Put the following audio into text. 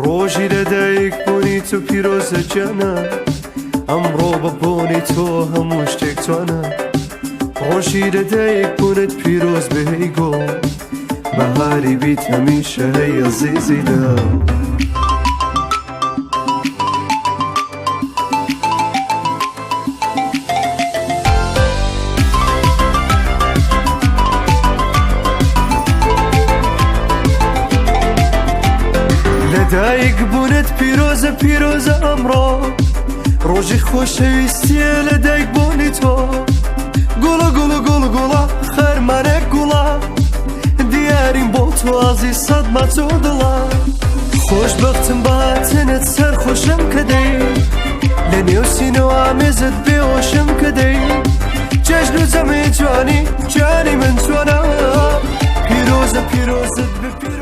ڕۆژی لەدایک بوونی تو پیرۆزە جانە ئەمڕۆ بەبوونی تۆ هەموو شتێک توانە ڕۆژی لەدایک بوونت پیرۆز بهەی گۆ بەهاری بیت هەمیشە هەی عەزیزی دڵ لەدایک بوونت پیرۆزە پیرۆزە ئەمڕۆ ڕۆژی خۆشەویستیە لەدایک بوونی تۆ گوڵە گوڵە گوڵە گوڵە خەرمانێک گوڵە دیاریم بۆ تۆ ئازی سەدمە چۆ دڵە خۆشبەختم بەهاتنت سەرخۆشم کە دەی لە نێو سینەوە ئامێزت بێهۆشم کە دەی جەژن و جەمەی جوانی جانی من جوانە پیرۆزە پیرۆزت بە